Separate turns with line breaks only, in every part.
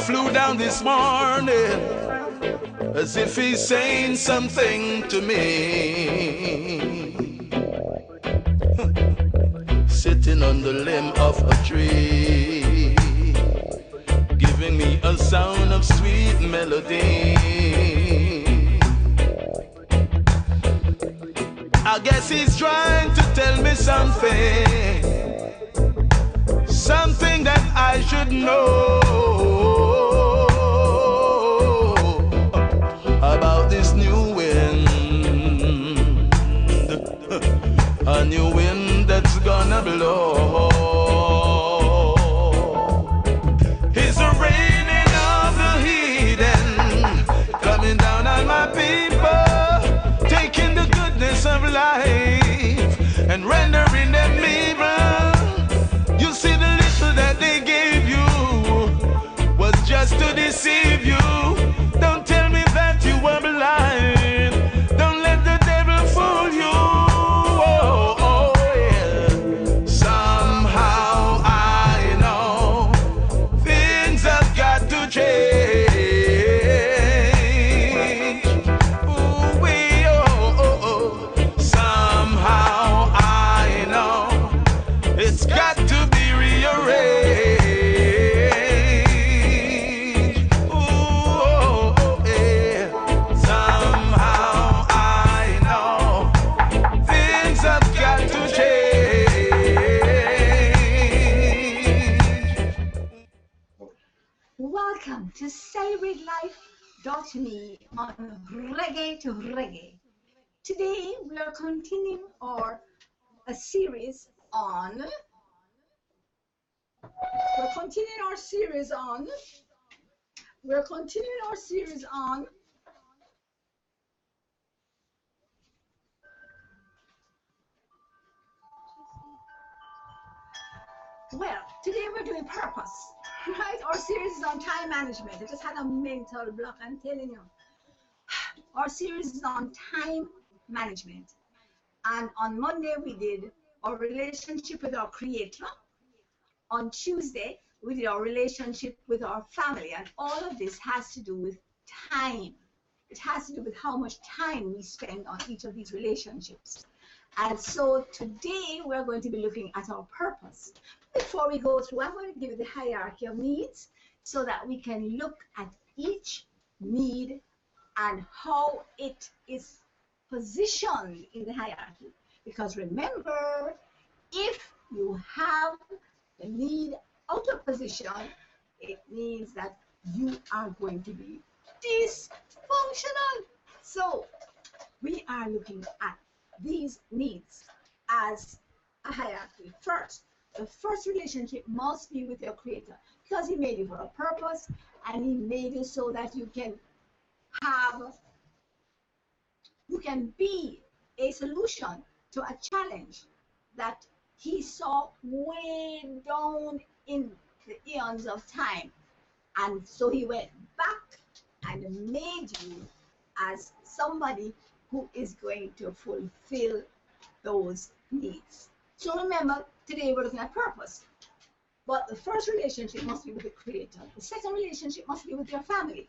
flew down this morning as if he's saying something to me. Sitting on the limb of a tree, giving me a sound of sweet melody. I guess he's trying to tell me something that I should know about this new wind, a new wind that's gonna blow. It's the raining of the heathen coming down on my people, taking the goodness of life and rendering them evil. You see, the little that they gave you was just to deceive you. Don't tell me that you were blind. Don't let the devil fool you. Oh, oh, yeah. Somehow I know things have got to change. Ooh, wee, oh, oh, oh. Somehow I know it's got to be rearranged. Ooh, oh, yeah. Somehow I know things have got to change.
Welcome to CelebrateLife.me on Reggae to Reggae. Today we are continuing a series on. We're continuing our series on. Well, today we're doing purpose, right? Our series is on time management. I just had a mental block, I'm telling you. Our series is on time management. And on Monday we did our relationship with our Creator. On Tuesday, we did our relationship with our family, and all of this has to do with time. It has to do with how much time we spend on each of these relationships. And so today, we're going to be looking at our purpose. Before we go through, I'm going to give you the hierarchy of needs so that we can look at each need and how it is positioned in the hierarchy. Because remember, if you have the need out of position, it means that you are going to be dysfunctional. So we are looking at these needs as a hierarchy. First, the first relationship must be with your Creator, because He made you for a purpose, and He made you so that you can be a solution to a challenge that He saw way down in the eons of time. And so He went back and made you as somebody who is going to fulfill those needs. So remember, today we're looking at purpose. But the first relationship must be with the Creator. The second relationship must be with your family.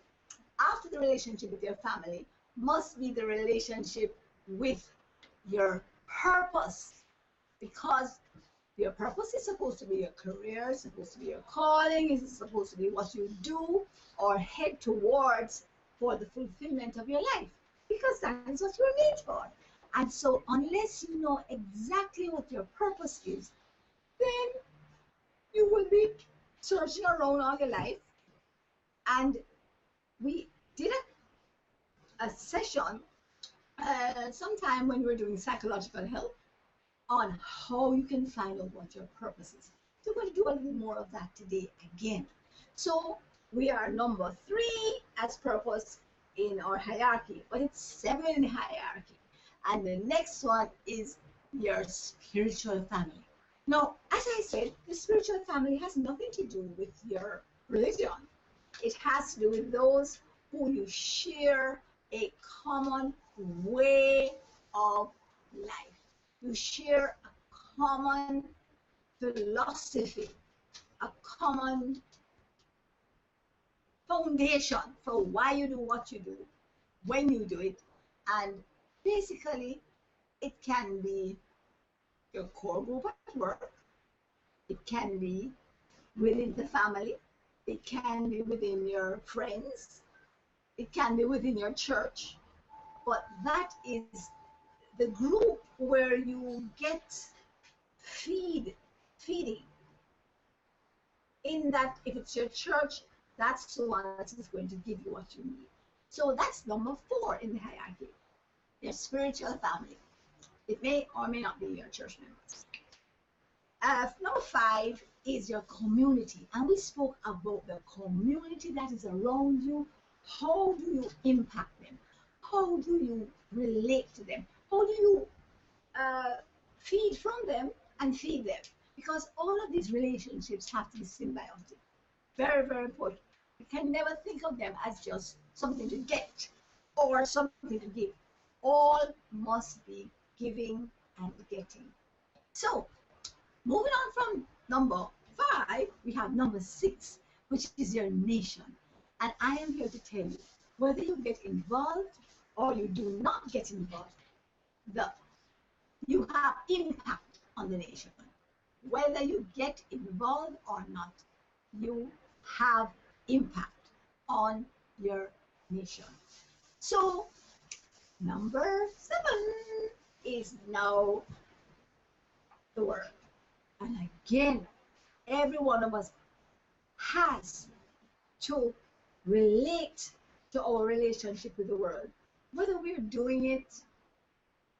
After the relationship with your family must be the relationship with your purpose. Because your purpose is supposed to be your career, it's supposed to be your calling, it's supposed to be what you do or head towards for the fulfillment of your life. Because that is what you're made for. And so unless you know exactly what your purpose is, then you will be searching around all your life. And we did a session sometime when we were doing psychological health on how you can find out what your purpose is. So we're going to do a little more of that today again. So we are number 3 as purpose in our hierarchy, but it's 7 in the hierarchy. And the next one is your spiritual family. Now, as I said, the spiritual family has nothing to do with your religion. It has to do with those who you share a common way of life. You share a common philosophy, a common foundation for why you do what you do, when you do it. And basically, it can be your core group at work, it can be within the family, it can be within your friends, it can be within your church, but that is the group where you get feeding. In that, if it's your church, that's the one that is going to give you what you need. So that's number 4 in the hierarchy, your spiritual family. It may or may not be your church members. Number 5 is your community. And we spoke about the community that is around you. How do you impact them? How do you relate to them? How do you feed from them and feed them? Because all of these relationships have to be symbiotic. Very, very important. You can never think of them as just something to get or something to give. All must be giving and getting. So, moving on from number 5, we have number 6, which is your nation. And I am here to tell you, whether you get involved or you do not get involved, you have impact on the nation. Whether you get involved or not, you have impact on your nation. So, number 7 is now the world. And again, every one of us has to relate to our relationship with the world, whether we're doing it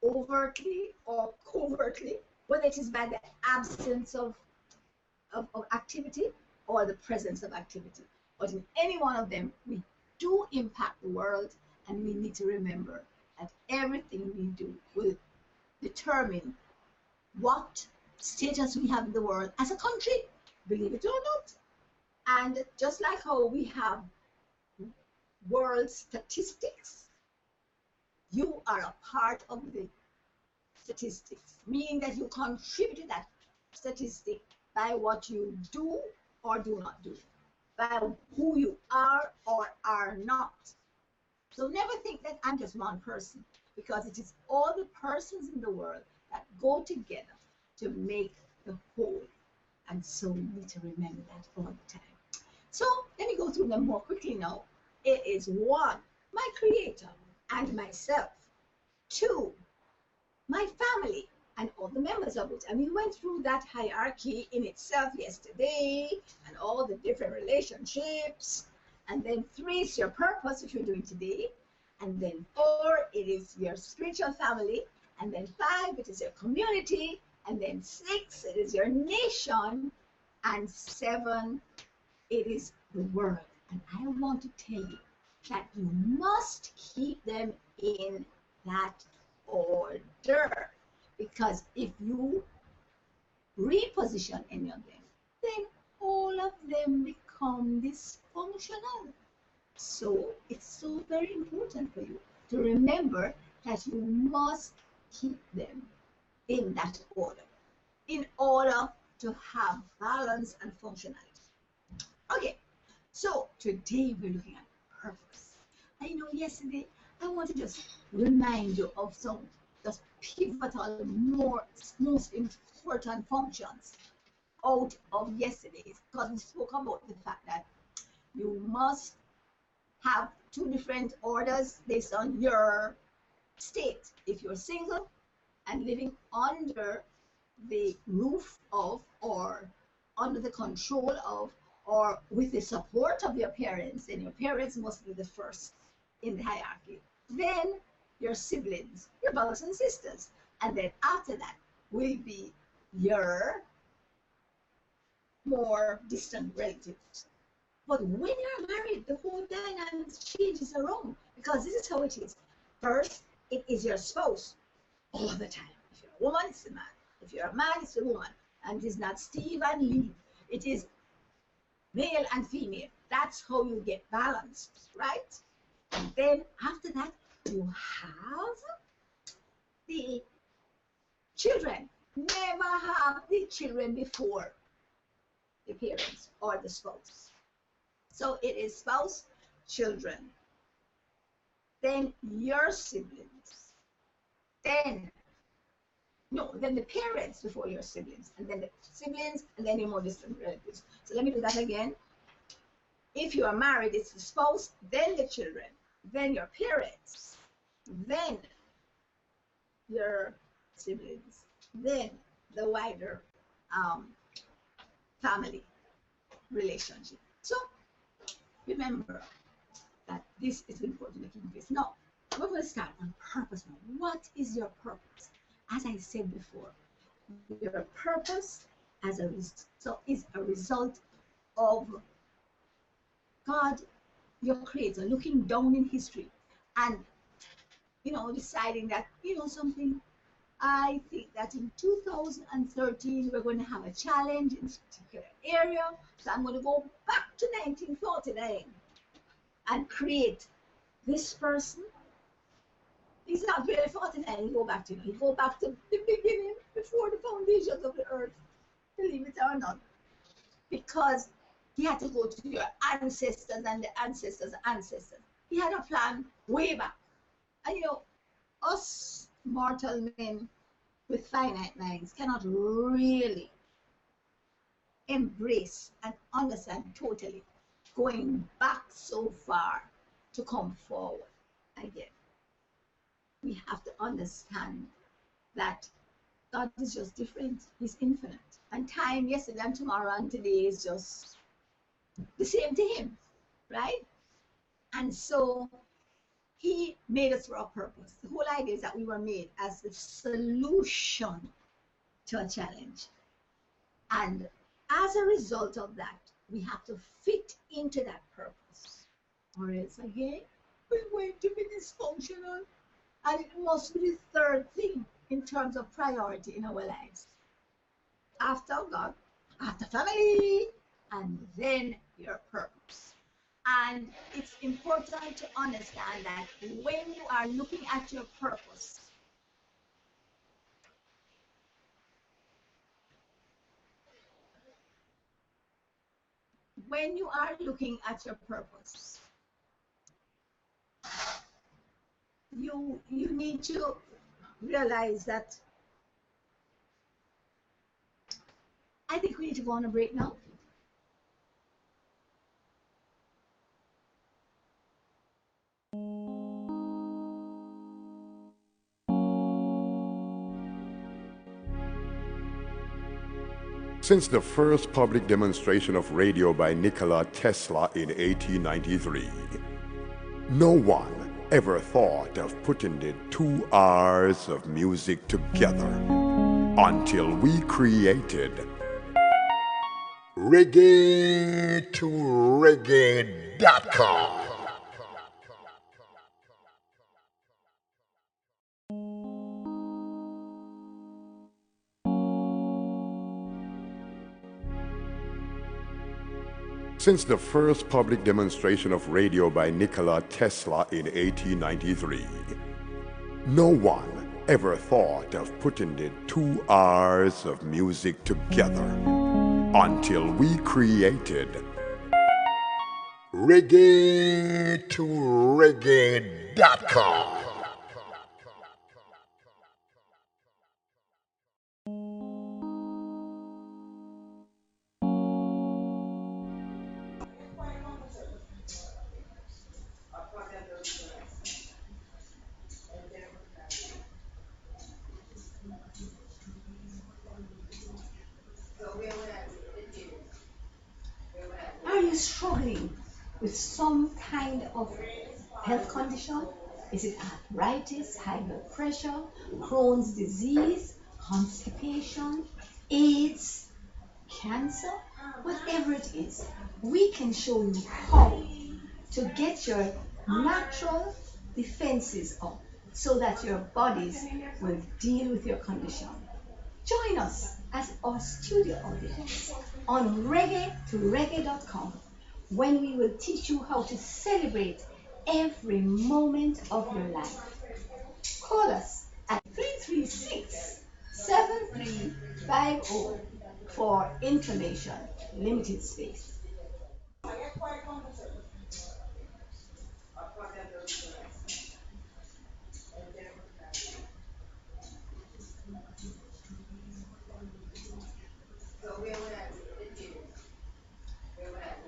overtly or covertly, whether it is by the absence of activity or the presence of activity. But in any one of them, we do impact the world, and we need to remember that everything we do will determine what status we have in the world as a country, believe it or not. And just like how we have world statistics, you are a part of the statistics, meaning that you contribute to that statistic by what you do or do not do, by who you are or are not. So never think that I'm just one person, because it is all the persons in the world that go together to make the whole. And so we need to remember that all the time. So let me go through them more quickly now. It is 1, my Creator and myself. 2, my family and all the members of it. And we went through that hierarchy in itself yesterday, and all the different relationships. And then 3 is your purpose, which we're doing today. And then 4, it is your spiritual family. And then 5, it is your community. And then 6, it is your nation. And 7, it is the world. And I want to tell you that you must keep them in that order. Because if you reposition any of them, then all of them become dysfunctional. So it's so very important for you to remember that you must keep them in that order in order to have balance and functionality. Okay, so today we're looking at purpose. I know yesterday I want to just remind you of some just pivotal, most important functions out of yesterday's, because we spoke about the fact that you must have 2 different orders based on your state. If you're single and living under the roof of, or under the control of, or with the support of your parents, then your parents must be the first in the hierarchy. Then your siblings, your brothers and sisters, and then after that will be your more distant relatives. But when you're married, the whole dynamics changes around, because this is how it is. First, it is your spouse all the time. If you're a woman, it's the man. If you're a man, it's the woman. And it is not Steve and Lee. It is male and female. That's how you get balanced, right? And then after that, you have the children. Never have the children before the parents or the spouse. So it is spouse, children, then your siblings, then then the parents before your siblings, and then the siblings, and then your more distant relatives. So let me do that again. If you are married, it's the spouse, then the children, then your parents, then your siblings, then the wider family relationship. So remember that this is important making this. Now, we're going to start on purpose now. What is your purpose? As I said before, your purpose is a result of God, your creator, looking down in history and deciding that something. I think that in 2013 we're going to have a challenge in this particular area, so I'm going to go back to 1949 and create this person. He's not really 49. He go back to the beginning, before the foundations of the earth, believe it or not, because he had to go to your ancestors and the ancestors' ancestors. He had a plan way back, and us mortal men with finite minds cannot really embrace and understand totally going back so far to come forward again. We have to understand that God is just different. He's infinite. And time, yesterday and tomorrow and today is just the same to him, right? And so he made us for a purpose. The whole idea is that we were made as the solution to a challenge. And as a result of that, we have to fit into that purpose. Or else, again, we're going to be dysfunctional. And it must be the third thing in terms of priority in our lives. After God, after family, and then your purpose. And it's important to understand that when you are looking at your purpose, you need to realize that I think we need to go on a break now.
Since the first public demonstration of radio by Nikola Tesla in 1893, no one ever thought of putting the 2 hours of music together until we created reggae2reggae.com. Since the first public demonstration of radio by Nikola Tesla in 1893, no one ever thought of putting the 2 hours of music together until we created reggae2reggae.com.
Are you struggling with some kind of health condition? Is it arthritis, high blood pressure, Crohn's disease, constipation, AIDS, cancer? Whatever it is, we can show you how to get your natural defenses up so that your bodies will deal with your condition. Join us as our studio audience on reggae2reggae.com when we will teach you how to celebrate every moment of your life. Call us at 336-7350 for information. Limited space.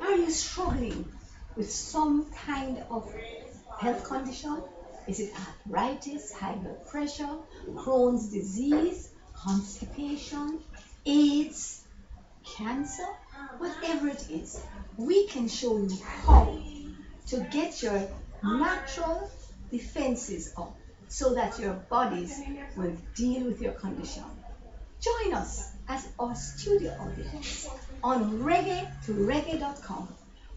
Are you struggling with some kind of health condition? Is it arthritis, high blood pressure, Crohn's disease, constipation, AIDS, cancer? Whatever it is, we can show you how to get your natural defenses up so that your bodies will deal with your condition. Join us as our studio audience on reggae2reggae.com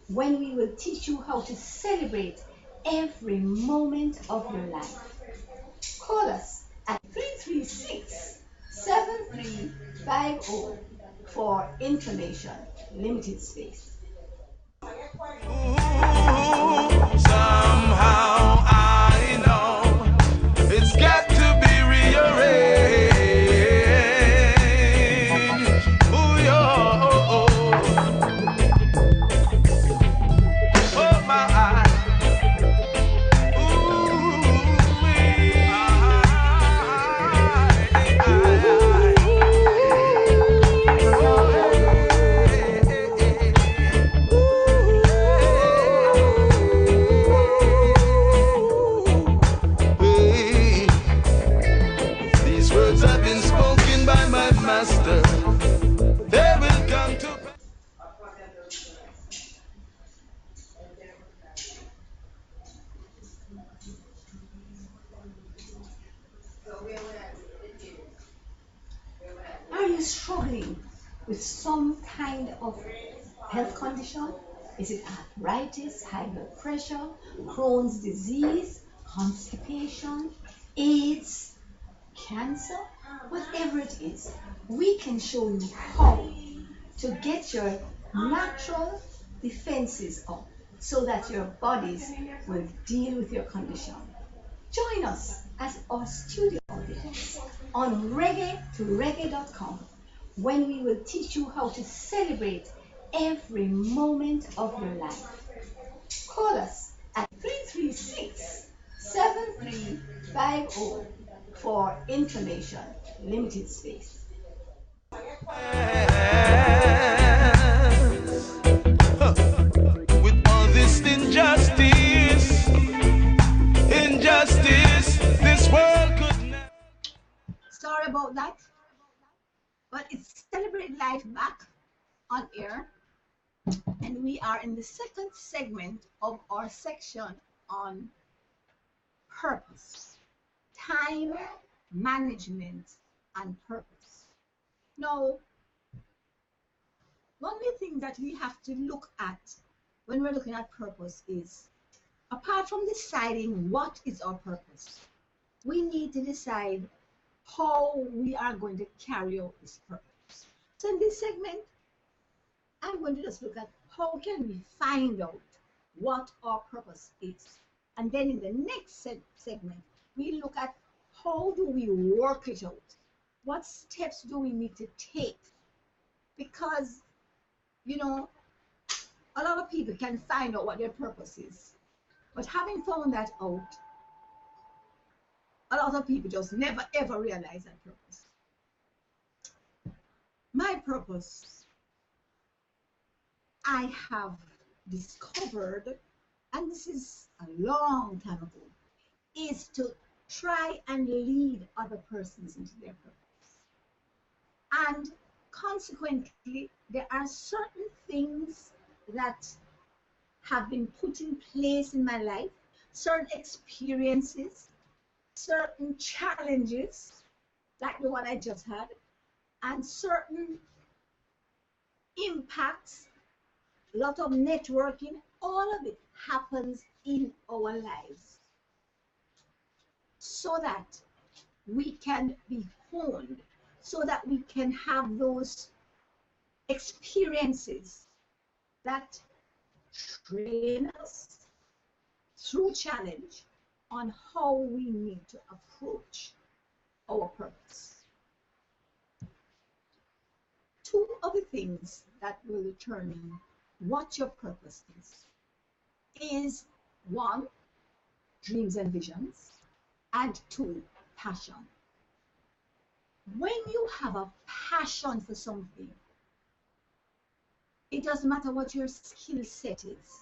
when we will teach you how to celebrate every moment of your life. Call us at 336 7350 for information. Limited space.
Somehow I know it's got to be rearranged. Ooh, yo, oh, oh, oh my. Ooh, hey. These words have been spoken by my master. They will come to pass.
Are you struggling with some kind of health condition? Is it arthritis, high blood pressure, Crohn's disease, constipation, AIDS, cancer? Whatever it is, we can show you how to get your natural defenses up so that your bodies will deal with your condition. Join us as our studio audience on reggae2reggae.com when we will teach you how to celebrate every moment of your life. Call us at 336 7350 for information. Limited space.
With all this injustice, this world could never.
Sorry about that, but it's Celebrate Life back on air, and we are in the second segment of our section on purpose, time management, and purpose. Now, one of the things that we have to look at when we're looking at purpose is, apart from deciding what is our purpose, we need to decide how we are going to carry out this purpose. So in this segment, I'm going to just look at how can we find out what our purpose is. And then in the next segment, we look at how do we work it out? What steps do we need to take? Because, you know, a lot of people can find out what their purpose is. But having found that out, a lot of people just never ever realize that purpose. My purpose, I have discovered, and this is a long time ago, is to try and lead other persons into their purpose. And consequently, there are certain things that have been put in place in my life, certain experiences, certain challenges, like the one I just had, and certain impacts, a lot of networking, all of it happens in our lives so that we can be honed, so that we can have those experiences that train us through challenge on how we need to approach our purpose. Two of the things that will determine what your purpose is one, dreams and visions, and two, passion. When you have a passion for something, it doesn't matter what your skill set is.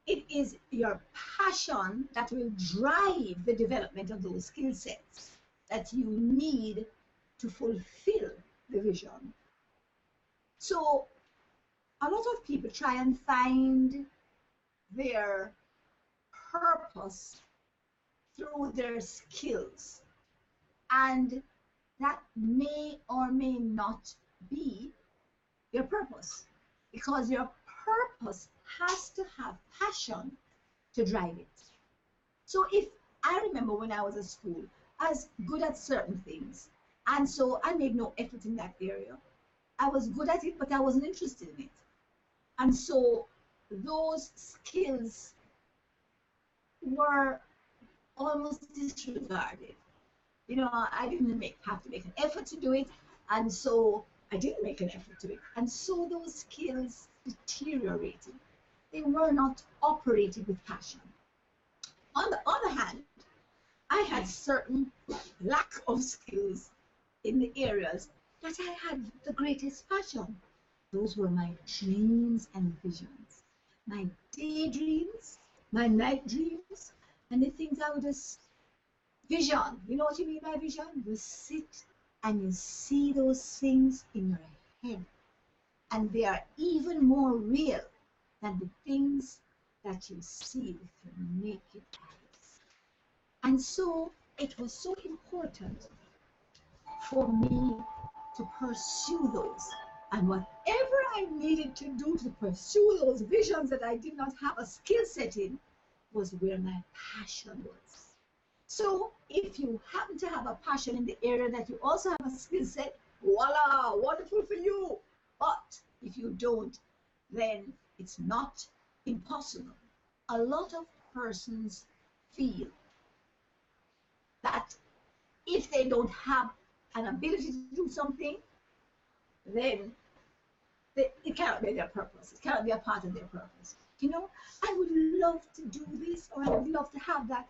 It is your passion that will drive the development of those skill sets that you need to fulfill the vision. So a lot of people try and find their purpose through their skills, and that may or may not be your purpose, because your purpose has to have passion to drive it. So if I remember when I was at school, I was good at certain things, and so I made no effort in that area. I was good at it, but I wasn't interested in it. And so those skills were almost disregarded. You know, I didn't have to make an effort to do it, and so I didn't make an effort to it. And so those skills deteriorated. They were not operated with passion. On the other hand, I had certain lack of skills in the areas that I had the greatest passion. Those were my dreams and visions, my daydreams, my night dreams, and the things I would just vision. You know what you mean by vision? You sit and you see those things in your head, and they are even more real than the things that you see with your naked eyes. And so it was so important for me to pursue those. And whatever I needed to do to pursue those visions that I did not have a skill set in was where my passion was. So if you happen to have a passion in the area that you also have a skill set, voila, wonderful for you. But if you don't, then it's not impossible. A lot of persons feel that if they don't have an ability to do something, then it cannot be their purpose. It cannot be a part of their purpose. You know, I would love to do this, or I would love to have that,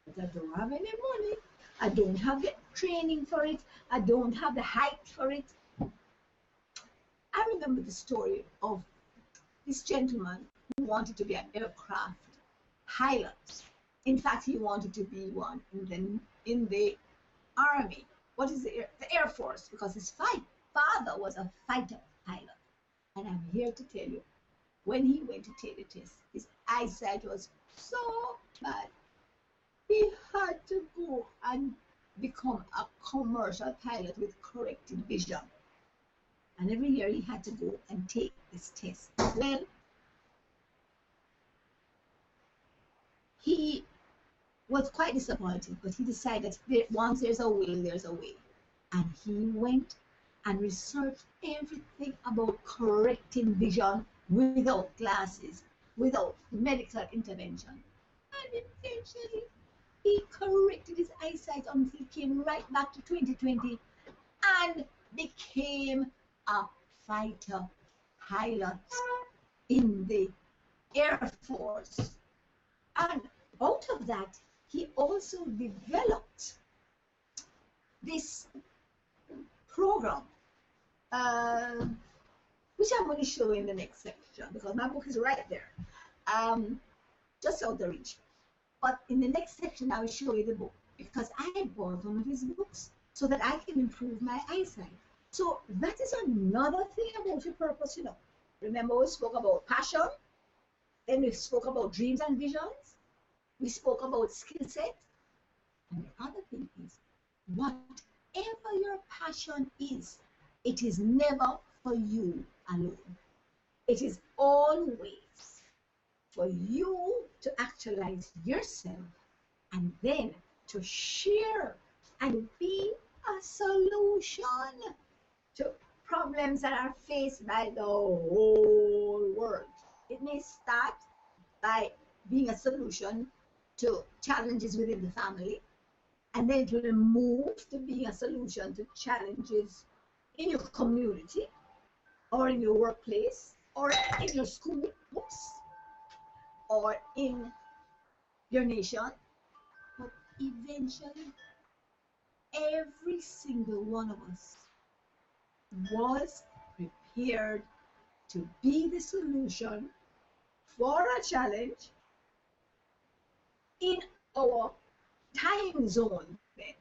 but I don't have any money. I don't have the training for it. I don't have the height for it. I remember the story of this gentleman who wanted to be an aircraft pilot. In fact, he wanted to be one in the army. What is the Air Force? Because his father was a fighter pilot. And I'm here to tell you, when he went to take the test, his eyesight was so bad. He had to go and become a commercial pilot with corrected vision. And every year he had to go and take this test. Well, he was quite disappointed, but he decided that once there's a will, there's a way. And he went and researched everything about correcting vision without glasses, without medical intervention. And eventually, he corrected his eyesight until he came right back to 2020 and became a fighter pilot in the Air Force. And out of that, he also developed this program, which I'm going to show in the next section, because my book is right there, just out the reach. But in the next section, I will show you the book, because I bought one of his books so that I can improve my eyesight. So that is another thing about your purpose, you know. Remember, we spoke about passion, then we spoke about dreams and visions, we spoke about skill set, and the other thing is, whatever your passion is, it is never for you alone. It is always for you to actualize yourself and then to share and be a solution to problems that are faced by the whole world. It may start by being a solution to challenges within the family, and then it will move to being a solution to challenges in your community, or in your workplace, or in your school books, or in your nation. But eventually, every single one of us was prepared to be the solution for a challenge in our time zone then.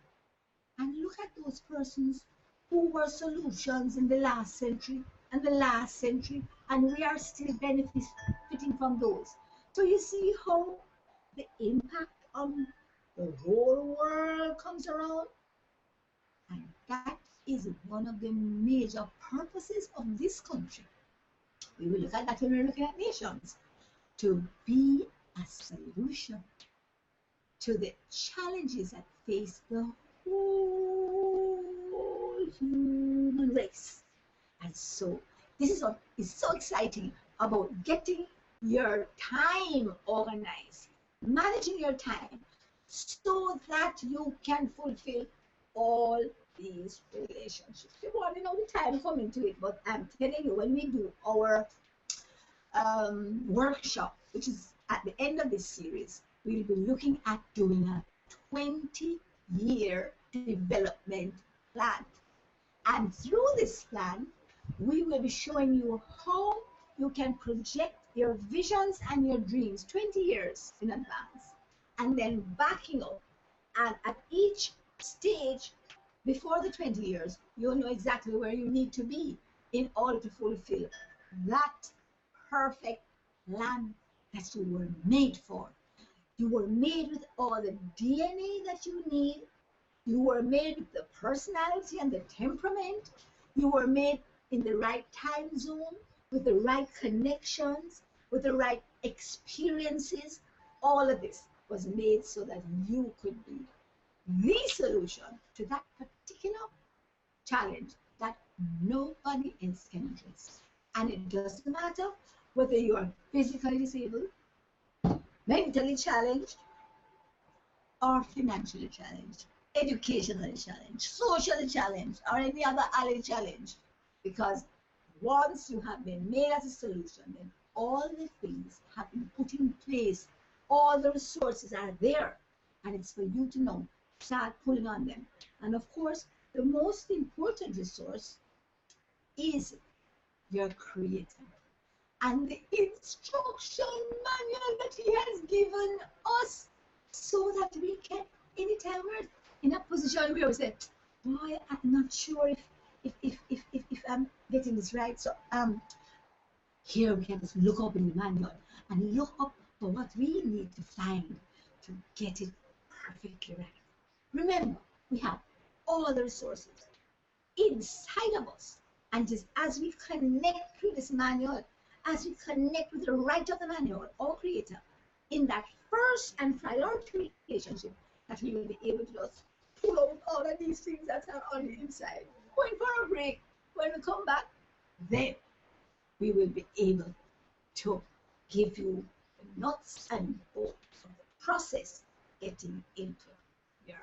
And look at those persons who were solutions in the last century and the last century, and we are still benefiting from those. So you see how the impact on the whole world comes around, and that is one of the major purposes of this country. We will look at that when we're looking at nations, to be a solution to the challenges that face the whole human race. And so this is what is so exciting about getting your time organized, managing your time so that you can fulfill all these relationships. You want to know the time coming to it, but I'm telling you, when we do our workshop, which is at the end of this series, we'll be looking at doing a 20-year development plan. And through this plan, we will be showing you how you can project your visions and your dreams 20 years in advance, and then backing up. And at each stage before the 20 years, you'll know exactly where you need to be in order to fulfill that perfect plan that you were made for. You were made with all the DNA that you need. You were made with the personality and the temperament. You were made in the right time zone, with the right connections, with the right experiences. All of this was made so that you could be the solution to that particular challenge that nobody else can address. And it doesn't matter whether you are physically disabled, mentally challenged, or financially challenged, educationally challenged, socially challenged, or any other alley challenge. Because once you have been made as a solution, then all the things have been put in place, all the resources are there, and it's for you to know, start pulling on them. And of course, the most important resource is your creator and the instruction manual that he has given us, so that we can, anytime we're in a position where we say, boy, I'm not sure if I'm getting this right. So here we can just look up in the manual and look up for what we need to find to get it perfectly right. Remember, we have all the resources inside of us, and just as we connect through this manual, as we connect with the writer of the manual, our creator, in that first and priority relationship, that we will be able to just pull out all of these things that are on the inside. Going for a break, when we come back, then we will be able to give you the nuts and bolts of the process getting into your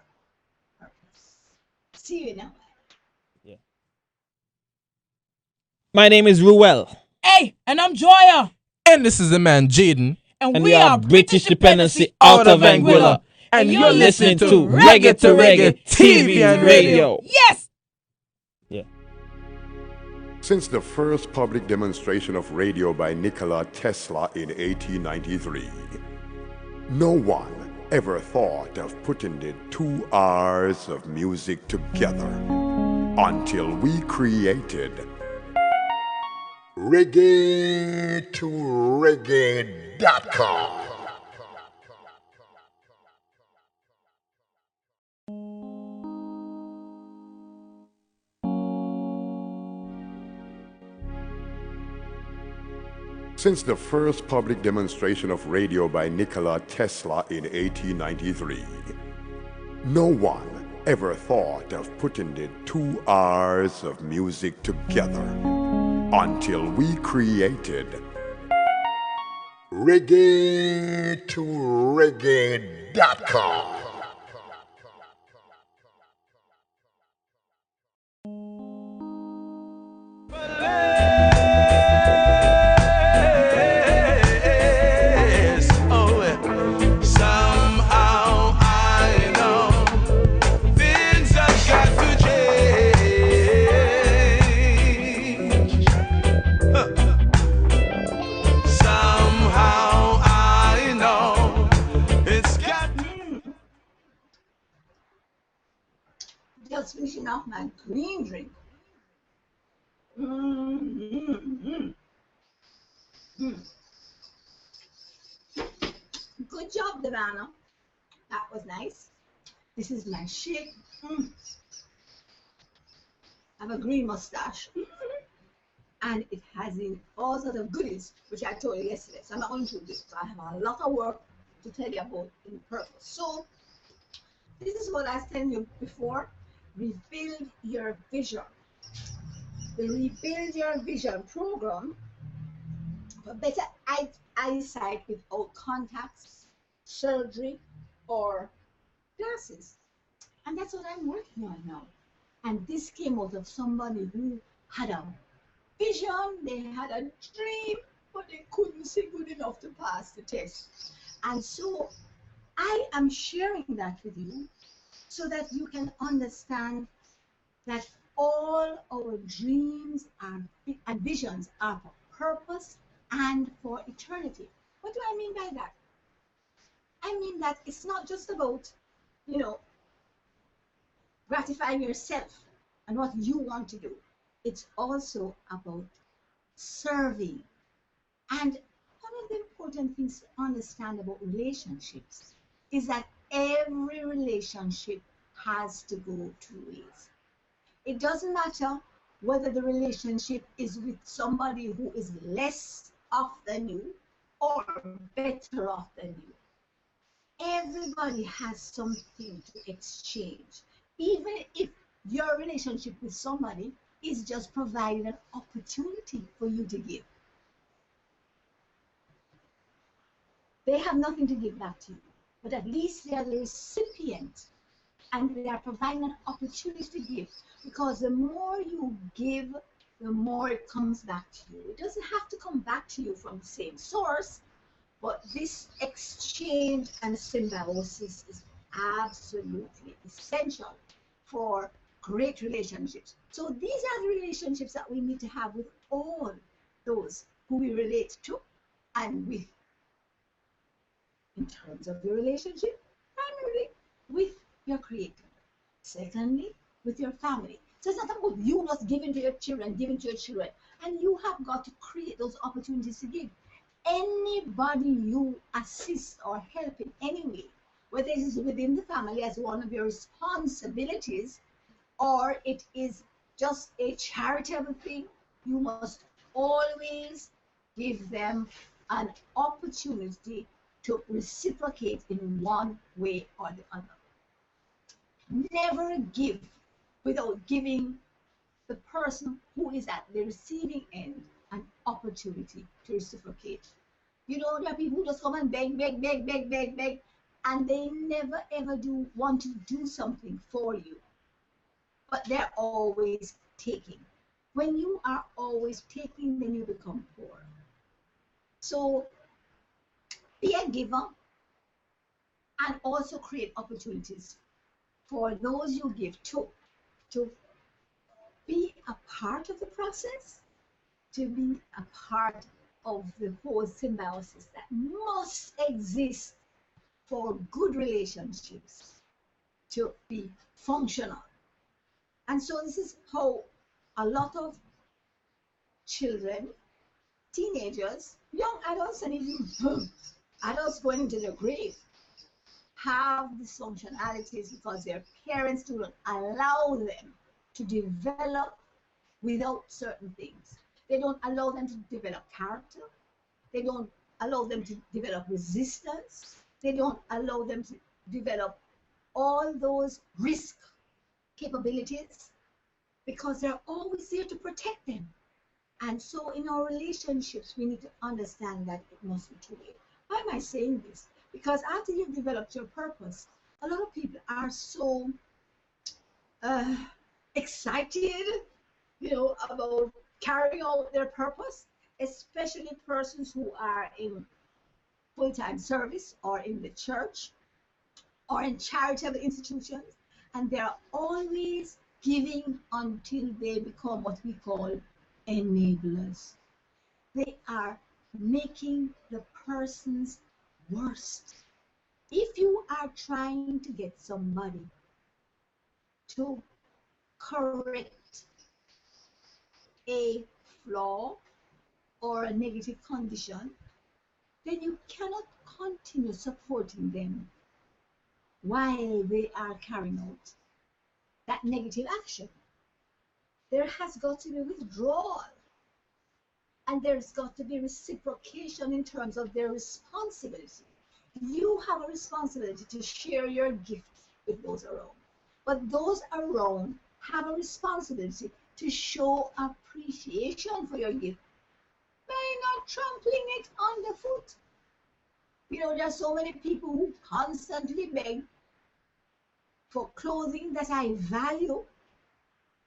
purpose. See you in a while.
Yeah. My name is Ruel.
Hey, and I'm Joya.
And this is the man Jaden.
And
we are British Dependency out of Anguilla.
And
you're listening to Reggae to Reggae TV and radio.
Yes!
Yeah.
Since the first public demonstration of radio by Nikola Tesla in 1893, no one ever thought of putting the 2 hours of music together until we created reggae2reggae.com. Since the first public demonstration of radio by Nikola Tesla in 1893, no one ever thought of putting the 2 hours of music together until we created reggae2reggae.com.
finishing off my green drink. Mm. Good job, Devana. That was nice. This is my shake. I have a green mustache. And it has in all sorts of goodies, which I told you yesterday. So I'm not going to do this. I have a lot of work to tell you about in purpose. So this is what I was telling you before. Rebuild your vision. The Rebuild Your Vision program for better eyesight without contacts, surgery, or glasses. And that's what I'm working on now. And this came out of somebody who had a vision, they had a dream, but they couldn't see good enough to pass the test. And so I am sharing that with you so that you can understand that all our dreams and visions are for purpose and for eternity. What do I mean by that? I mean that it's not just about, gratifying yourself and what you want to do. It's also about serving. And one of the important things to understand about relationships is that every relationship has to go two ways. It doesn't matter whether the relationship is with somebody who is less off than you or better off than you. Everybody has something to exchange. Even if your relationship with somebody is just providing an opportunity for you to give. They have nothing to give back to you, but at least they are the recipient and they are providing an opportunity to give, because the more you give, the more it comes back to you. It doesn't have to come back to you from the same source, but this exchange and symbiosis is absolutely essential for great relationships. So these are the relationships that we need to have with all those who we relate to and with. In terms of your relationship, primarily with your Creator. Secondly, with your family. So it's not about you just giving to your children, and you have got to create those opportunities to give. Anybody you assist or help in any way, whether it is within the family as one of your responsibilities, or it is just a charitable thing, you must always give them an opportunity to reciprocate in one way or the other. Never give without giving the person who is at the receiving end an opportunity to reciprocate. There are people who just come and beg, and they never ever do want to do something for you. But they're always taking. When you are always taking, then you become poor. So be a giver and also create opportunities for those you give to be a part of the process, to be a part of the whole symbiosis that must exist for good relationships to be functional. And so this is how a lot of children, teenagers, young adults, and even adults going into their grave have dysfunctionalities because their parents do not allow them to develop without certain things. They don't allow them to develop character. They don't allow them to develop resistance. They don't allow them to develop all those risk capabilities because they're always there to protect them. And so in our relationships, we need to understand that it must be two-way. Why am I saying this? Because after you've developed your purpose, a lot of people are so excited, about carrying out their purpose, especially persons who are in full-time service or in the church or in charitable institutions, and they're always giving until they become what we call enablers. They are making the person's worst. If you are trying to get somebody to correct a flaw or a negative condition, then you cannot continue supporting them while they are carrying out that negative action. There has got to be withdrawal, and there's got to be reciprocation in terms of their responsibility. You have a responsibility to share your gifts with those around, but those around have a responsibility to show appreciation for your gift by not trampling it underfoot. You know, there are so many people who constantly beg for clothing that I value,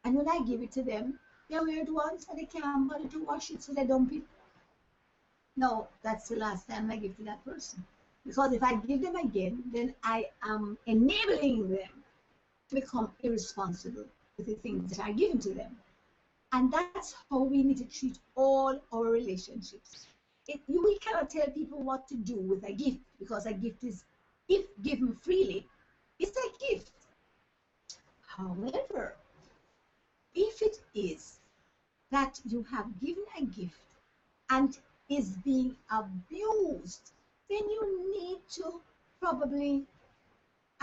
and when I give it to them, they wear it once and they can't bother to wash it, so they dump it. No, that's the last time I give to that person. Because if I give them again, then I am enabling them to become irresponsible with the things that are given to them. And that's how we need to treat all our relationships. We cannot tell people what to do with a gift, because a gift is, if given freely, it's a gift. However, if it is that you have given a gift and is being abused, then you need to probably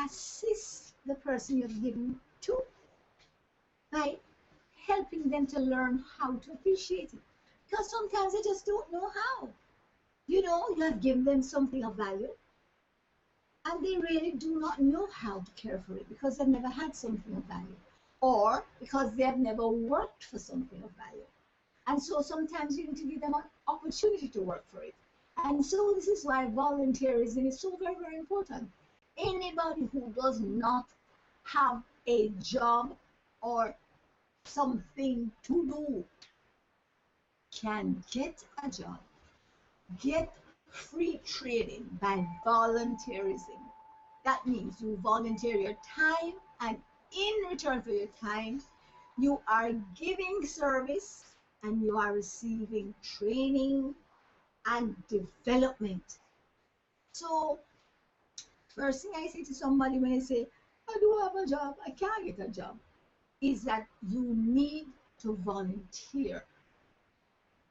assist the person you've given to by helping them to learn how to appreciate it. Because sometimes they just don't know how. You know, you have given them something of value, and they really do not know how to care for it because they've never had something of value, or because they have never worked for something of value. And so sometimes you need to give them an opportunity to work for it. And so this is why volunteerism is so very, very important. Anybody who does not have a job or something to do can get a job, get free trading by volunteerism. That means you volunteer your time, and in return for your time, you are giving service and you are receiving training and development. So, first thing I say to somebody when they say, I do have a job, I can't get a job, is that you need to volunteer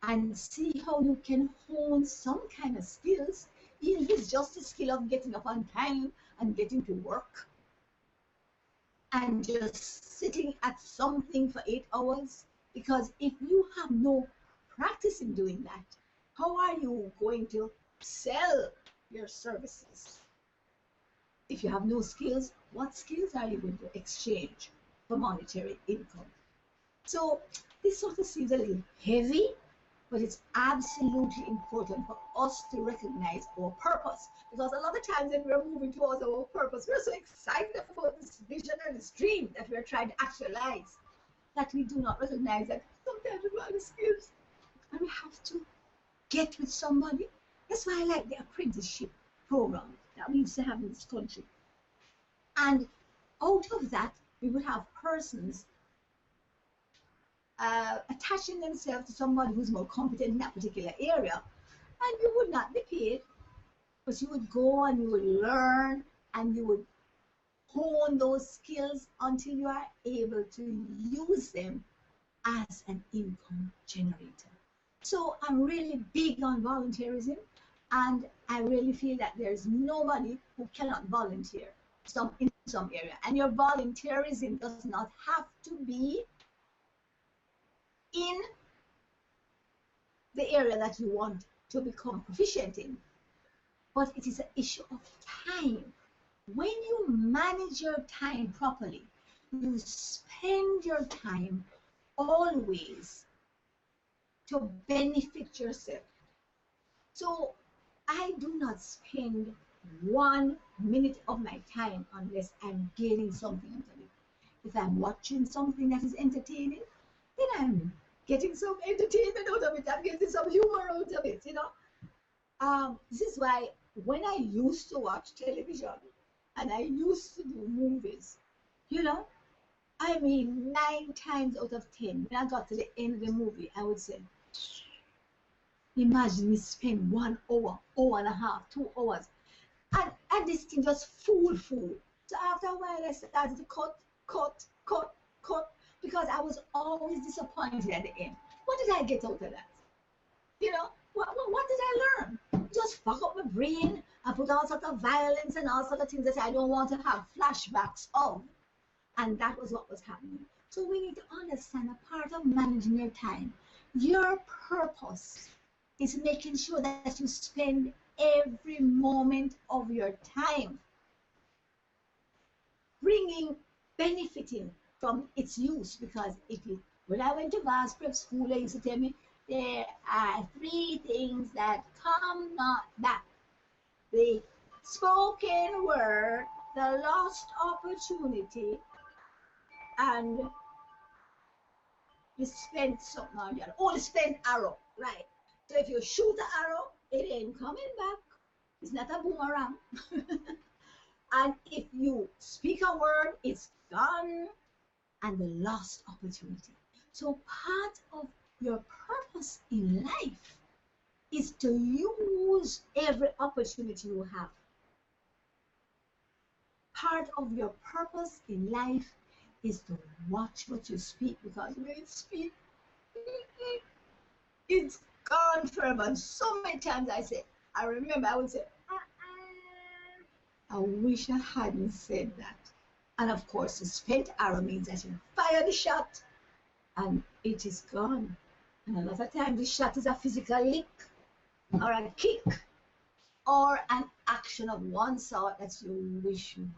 and see how you can hone some kind of skills, even if it's just the skill of getting up on time and getting to work and just sitting at something for 8 hours. Because if you have no practice in doing that, how are you going to sell your services? If you have no skills, what skills are you going to exchange for monetary income? So this sort of seems a little heavy, but it's absolutely important for us to recognize our purpose. Because a lot of times when we're moving towards our purpose, we're so excited about this vision and this dream that we're trying to actualize, that we do not recognize that sometimes we have the skills and we have to get with somebody. That's why I like the apprenticeship program that we used to have in this country. And out of that, we would have persons attaching themselves to somebody who's more competent in that particular area. And you would not be paid, but you would go and you would learn and you would hone those skills until you are able to use them as an income generator. So I'm really big on volunteerism, and I really feel that there's nobody who cannot volunteer in some area. And your volunteerism does not have to be in the area that you want to become proficient in, but it is an issue of time. When you manage your time properly, you spend your time always to benefit yourself. So I do not spend 1 minute of my time unless I'm gaining something out of it. If I'm watching something that is entertaining, then I'm getting some entertainment out of it. I'm getting some humor out of it, you know. This is why when I used to watch television and I used to do movies, you know, I mean, 9 times out of 10, when I got to the end of the movie, I would say, imagine me spend 1 hour, hour and a half, 2 hours, and this thing just fool. So after a while, I started to cut. because I was always disappointed at the end. What did I get out of that? You know, what did I learn? Just fuck up my brain and put all sorts of violence and all sorts of things that I don't want to have flashbacks of. And that was what was happening. So we need to understand a part of managing your time. Your purpose is making sure that you spend every moment of your time benefiting from its use. Because when I went to Vast Prep School, they used to tell me there are 3 things that come not back: the spoken word, the lost opportunity, and the spent something on the other. Oh, the spent arrow, right? So if you shoot the arrow, it ain't coming back. It's not a boomerang. And if you speak a word, it's gone. And the lost opportunity. So part of your purpose in life is to use every opportunity you have. Part of your purpose in life is to watch what you speak, because when you speak, it's gone forever. And so many times I remember I would say, I wish I hadn't said that. And of course, the spent arrow means that you fire the shot and it is gone. And a lot of times the shot is a physical lick or a kick or an action of one sort that you wish you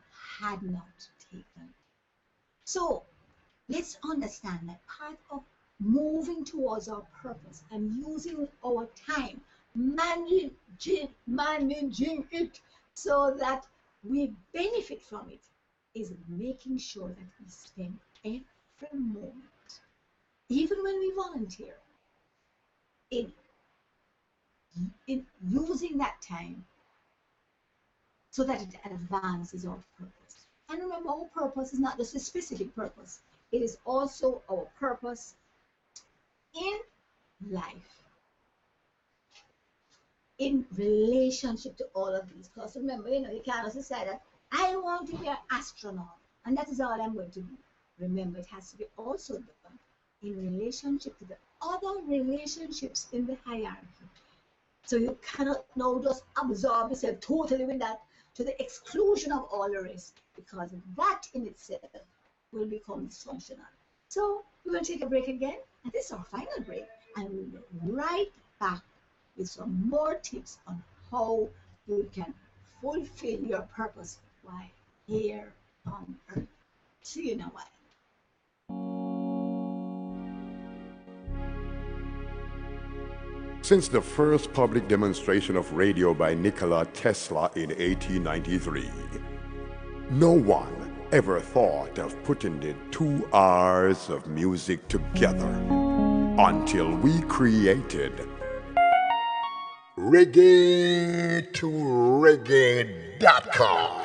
had not taken. So let's understand that part of moving towards our purpose and using our time, managing it so that we benefit from it, is making sure that we spend every moment, even when we volunteer, in using that time so that it advances our purpose. And remember, our purpose is not just a specific purpose. It is also our purpose in life, in relationship to all of these. Because remember, you can't also say that I want to be an astronaut and that is all I'm going to do. Remember, it has to be also done in relationship to the other relationships in the hierarchy. So you cannot now just absorb yourself totally with that to the exclusion of all the rest, because that in itself will become dysfunctional. So we're going to take a break again, and this is our final break, and we'll be right back with some more tips on how you can fulfill your purpose while here on earth. See you in a while.
Since the first public demonstration of radio by Nikola Tesla in 1893, no one ever thought of putting the 2 hours of music together until we created reggae2reggae.com.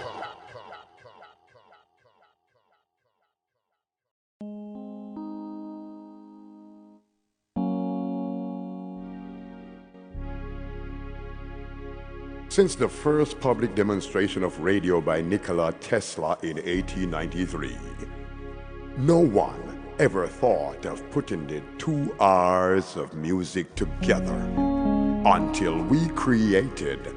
Since the first public demonstration of radio by Nikola Tesla in 1893, no one ever thought of putting the 2 hours of music together until we created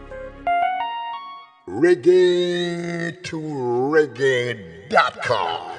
reggae2reggae.com.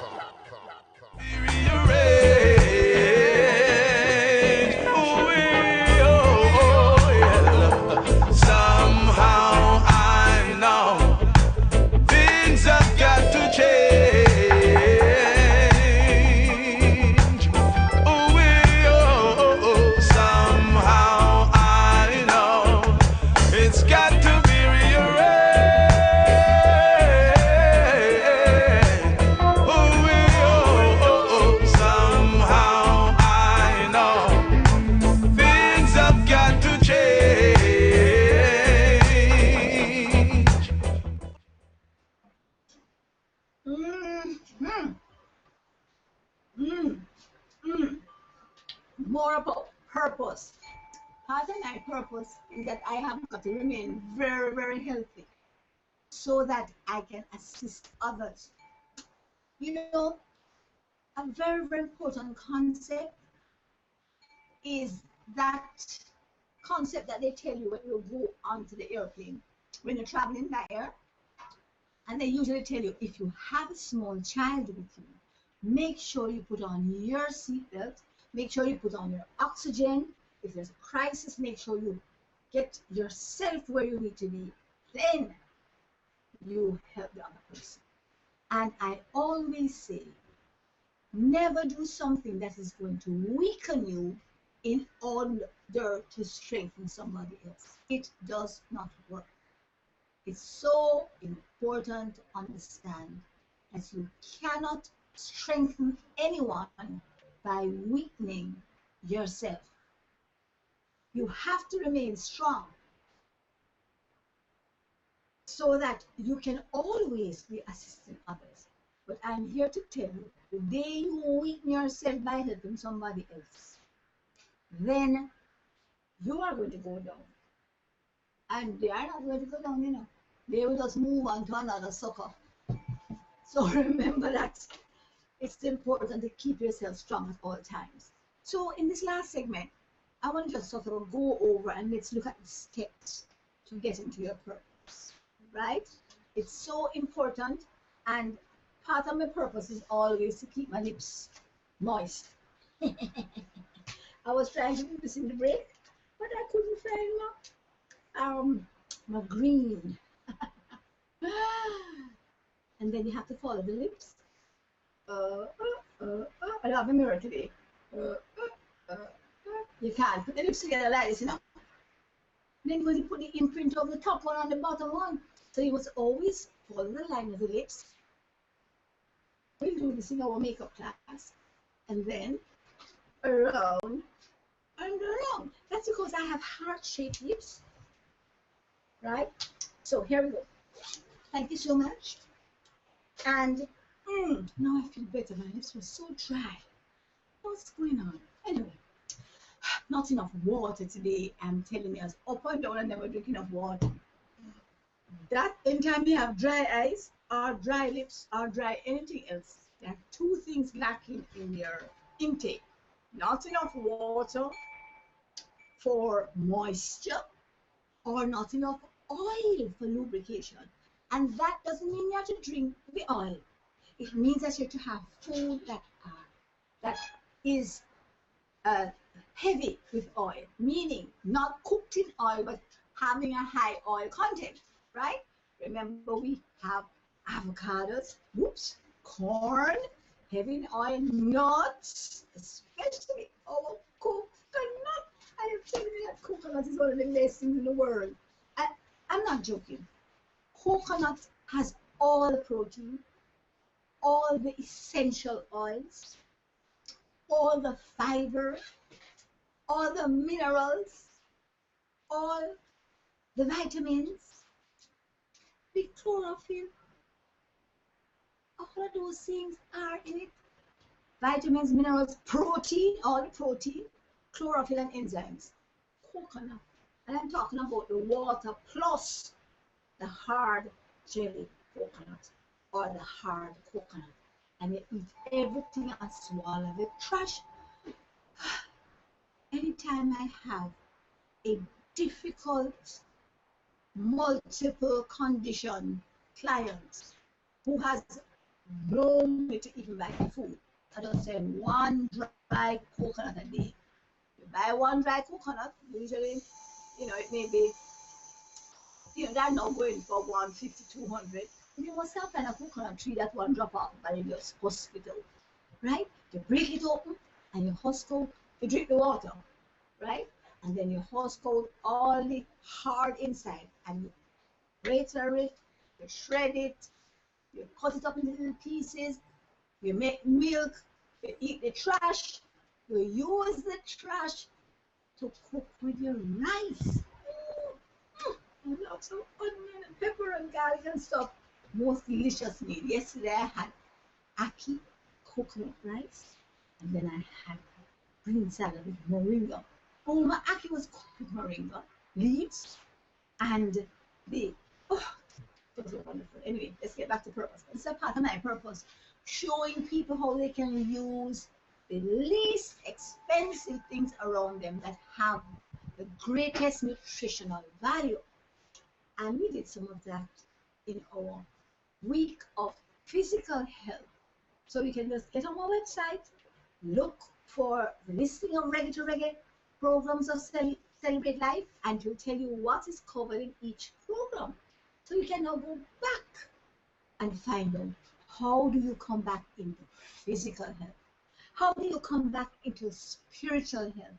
More about purpose. Part of my purpose is that I have got to remain very, very healthy so that I can assist others. You know, a very, very important concept is that concept that they tell you when you go onto the airplane, when you're traveling by air. And they usually tell you, if you have a small child with you, make sure you put on your seatbelt, make sure you put on your oxygen. If there's a crisis, make sure you get yourself where you need to be. Then you help the other person. And I always say, never do something that is going to weaken you in order to strengthen somebody else. It does not work. It's so important to understand that you cannot strengthen anyone by weakening yourself. You have to remain strong so that you can always be assisting others. But I'm here to tell you, the day you weaken yourself by helping somebody else, then you are going to go down. And they are not going to go down, you know. They will just move on to another sucker. So remember that it's important to keep yourself strong at all times. So in this last segment, I want to just sort of go over and let's look at the steps to get into your purpose, right? It's so important, and part of my purpose is always to keep my lips moist. I was trying to do this in the break, but I couldn't find my green. And then you have to follow the lips. I don't have a mirror today. You can't put the lips together like this, you know. Then you put the imprint of the top one on the bottom one. So you must always follow the line of the lips. We'll do this in our makeup class. And then around and around. That's because I have heart-shaped lips. Right? So here we go. Thank you so much. And now I feel better. My lips were so dry. What's going on? Anyway, not enough water today. I'm telling you, I was up and down and never drink enough water. That anytime you have dry eyes or dry lips or dry anything else, there are two things lacking in your intake. Not enough water for moisture or not enough oil for lubrication. And that doesn't mean you have to drink the oil. It means that you have to have food that is heavy with oil, meaning not cooked in oil, but having a high oil content, right? Remember, we have avocados, corn, heavy in oil, nuts, especially our coconut. I am telling you that coconut is one of the best things in the world. I'm not joking. Coconut has all the protein, all the essential oils, all the fiber, all the minerals, all the vitamins, the chlorophyll. All of those things are in it. Vitamins, minerals, protein, all the protein, chlorophyll and enzymes. Coconut. And I'm talking about the water plus the hard jelly coconut or the hard coconut. And you eat everything and swallow the trash. Anytime I have a difficult, multiple condition client who has no money to even buy food, I just say one dry coconut a day. You buy one dry coconut, usually, you know, it may be, you know, they're not going for 150, 200. You must have kind of coconut tree that one drop off by your hospital, right? You break it open and you husk out, you drink the water, right? And then you husk out all the hard inside and you grater it, you shred it, you cut it up into little pieces, you make milk, you eat the trash, you use the trash to cook with your rice. I love some onion and pepper and garlic and stuff. Most delicious meal. Yesterday I had ackee coconut rice, and then I had green salad with moringa. Oh, my ackee was cooked with moringa leaves, and it was wonderful. Anyway, let's get back to purpose. It's a part of my purpose showing people how they can use the least expensive things around them that have the greatest nutritional value. And we did some of that in our week of physical health. So you can just get on our website, look for the listing of Reggae to Reggae programs of Celebrate Life, and it will tell you what is covered in each program. So you can now go back and find out how do you come back into physical health? How do you come back into spiritual health?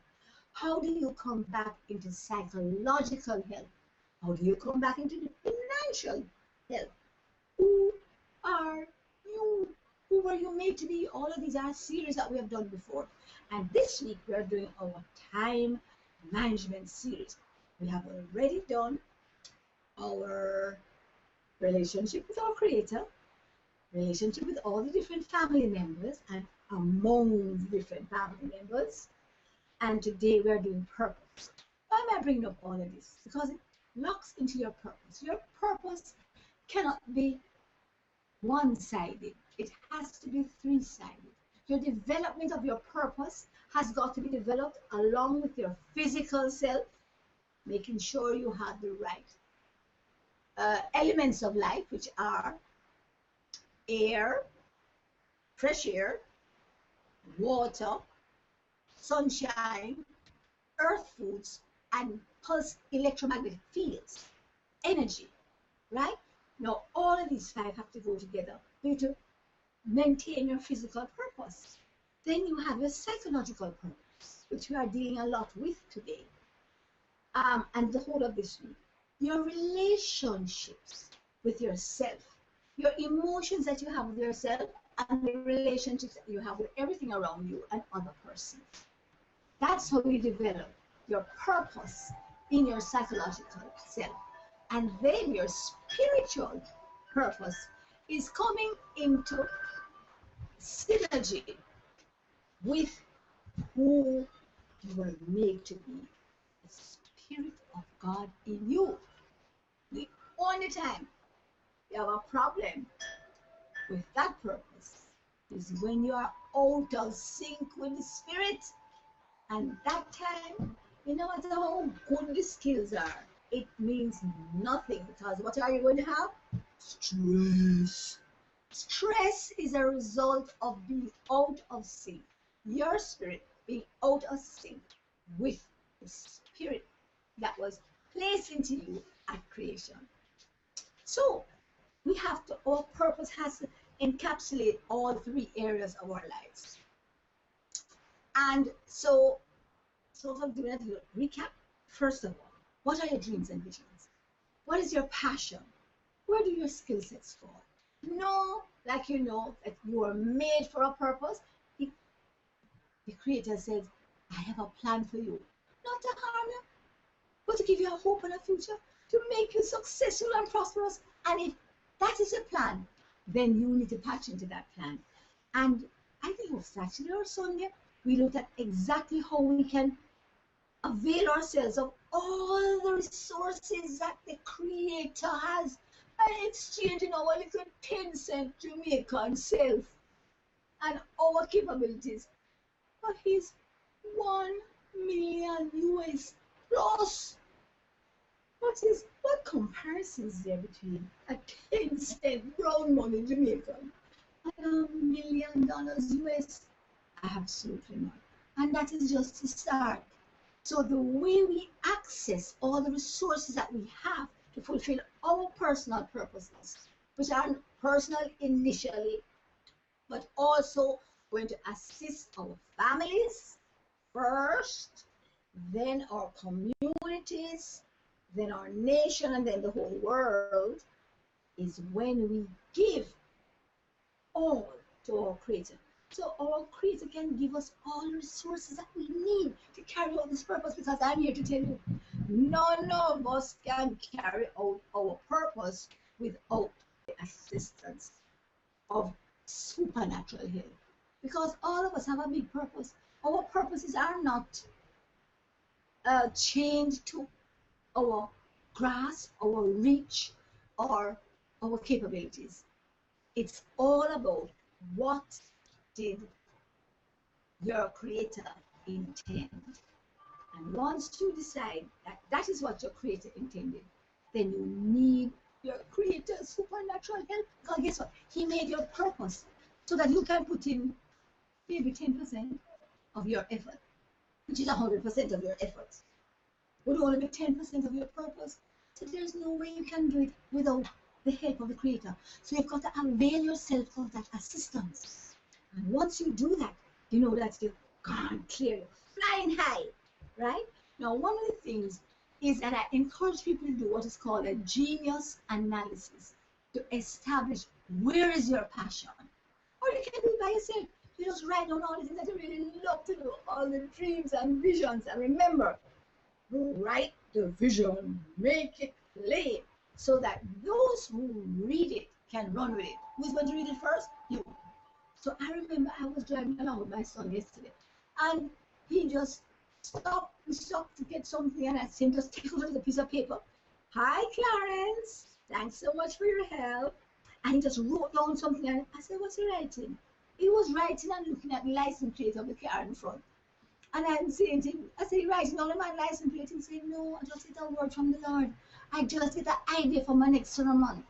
How do you come back into psychological health? How do you come back into the financial health? Who are you? Who were you made to be? All of these are series that we have done before. And this week we are doing our time management series. We have already done our relationship with our Creator, relationship with all the different family members and among the different family members. And today we are doing purpose. Why am I bringing up all of this? Because it locks into your purpose. Your purpose cannot be one-sided. It has to be three-sided. Your development of your purpose has got to be developed along with your physical self, making sure you have the right elements of life, which are air, fresh air, water, sunshine, earth foods, and pulse electromagnetic fields, energy, right? Now, all of these five have to go together for you to maintain your physical purpose. Then you have your psychological purpose, which we are dealing a lot with today, and the whole of this week. Your relationships with yourself, your emotions that you have with yourself, and the relationships that you have with everything around you and other persons. That's how you develop your purpose in your psychological self. And then your spiritual purpose is coming into synergy with who you were made to be, the Spirit of God in you. The only time you have a problem with that purpose is when you are out of sync with the Spirit. And that time, no matter how good the skills are, it means nothing, because what are you going to have? Stress. Stress is a result of being out of sync. Your spirit being out of sync with the Spirit that was placed into you at creation. So we have to, our purpose has to encapsulate all three areas of our lives. And so I'm doing a little recap. First of all, what are your dreams and visions? What is your passion? Where do your skill sets fall? Know, like you know, that you are made for a purpose. The Creator says, I have a plan for you. Not to harm you, but to give you a hope and a future, to make you successful and prosperous. And if that is your plan, then you need to patch into that plan. And I think it was Saturday or Sunday, we looked at exactly how we can avail ourselves of all the resources that the Creator has and exchanging our little 10-cent Jamaican self and our capabilities for his 1 million US plus. What comparison is there between a 10-cent brown money Jamaican and $1 million US? Absolutely not. And that is just the start. So the way we access all the resources that we have to fulfill our personal purposes, which are personal initially, but also going to assist our families first, then our communities, then our nation, and then the whole world, is when we give all to our Creator. So our Creator can give us all the resources that we need to carry out this purpose, because I'm here to tell you, none of us can carry out our purpose without the assistance of supernatural help. Because all of us have a big purpose. Our purposes are not chained to our grasp, our reach, or our capabilities. It's all about what did your Creator intend? And once you decide that that is what your Creator intended, then you need your Creator's supernatural help. Because guess what? He made your purpose so that you can put in maybe 10% of your effort, which is 100% of your efforts. Would only be 10% of your purpose. So there's no way you can do it without the help of the Creator. So you've got to avail yourself of that assistance. And once you do that, you know that you've gone clear, flying high, right? Now, one of the things is that I encourage people to do what is called a genius analysis to establish where is your passion. Or you can do it by yourself. You just write down all the things that you really love to do, all the dreams and visions. And remember, write the vision, make it plain, so that those who read it can run with it. Who's going to read it first? You. So I remember I was driving along with my son yesterday, and he just stopped to get something, and I said, just take a little piece of paper. Hi, Clarence. Thanks so much for your help. And he just wrote down something, and I said, what's he writing? He was writing and looking at the license plate of the car in front. And I'm saying to him, I said, you're writing on my license plate? He said, no, I just get a word from the Lord. I just get an idea for my next sermon.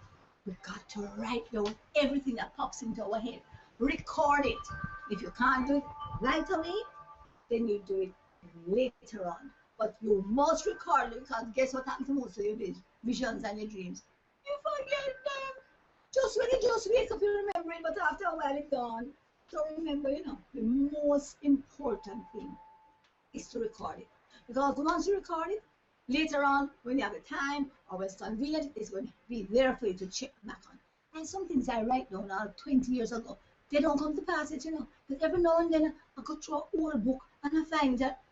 We've got to write down everything that pops into our head. Record it. If you can't do it right away, then you do it later on. But you must record it, because guess what happens to most of your visions and your dreams? You forget them. Just when you just wake up, you remember it, but after a while it's gone. So remember, the most important thing is to record it. Because once you record it, later on, when you have the time or when it's convenient, it's going to be there for you to check back on. And some things I write down now 20 years ago, they don't come to pass it, But every now and then I go through an old book and I find that,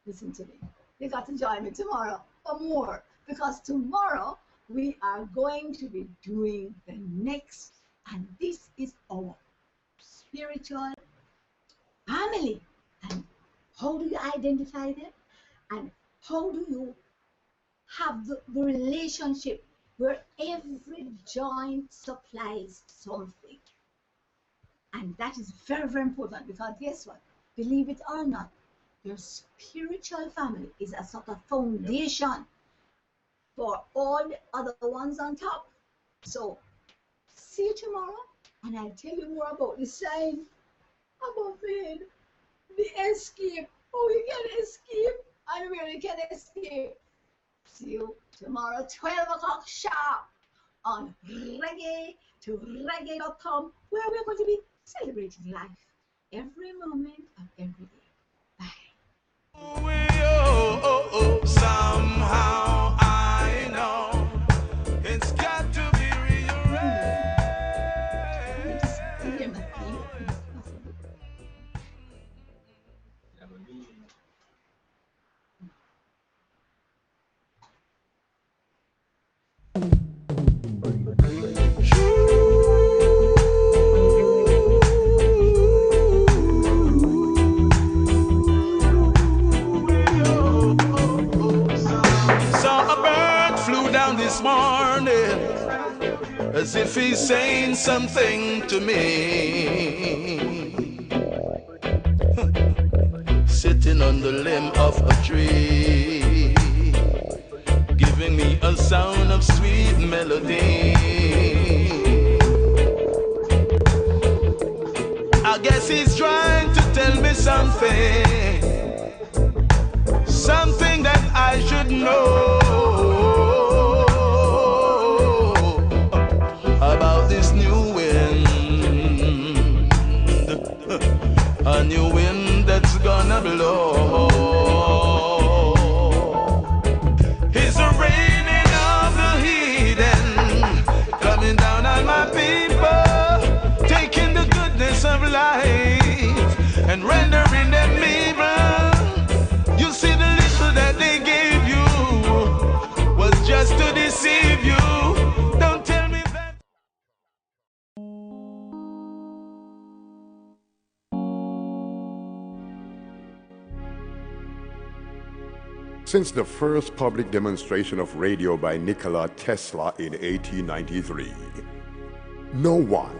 listen to me, you got to join me tomorrow for more. Because tomorrow we are going to be doing the next, and this is our spiritual family. And how do you identify them? And how do you have the relationship where every joint supplies something? And that is very, very important, because guess what? Believe it or not, your spiritual family is a sort of foundation for all the other ones on top. So, see you tomorrow, and I'll tell you more about the sign above the head, the escape, how you can escape, and where you can escape. See you tomorrow, 12 o'clock sharp, on Reggae to Reggae.com, where we're going to be celebrating life every moment of every day. Bye.
Somehow I know it's got to be this morning, as if he's saying something to me. Sitting on the limb of a tree, giving me a sound of sweet melody. I guess he's trying to tell me something that I should know about this new wind, a new wind that's gonna blow. It's a raining of the heathen coming down on my people, taking the goodness of life and rendering them evil. You see, the little that they gave you was just to deceive you. Don't tell me that.
Since the first public demonstration of radio by Nikola Tesla in 1893, no one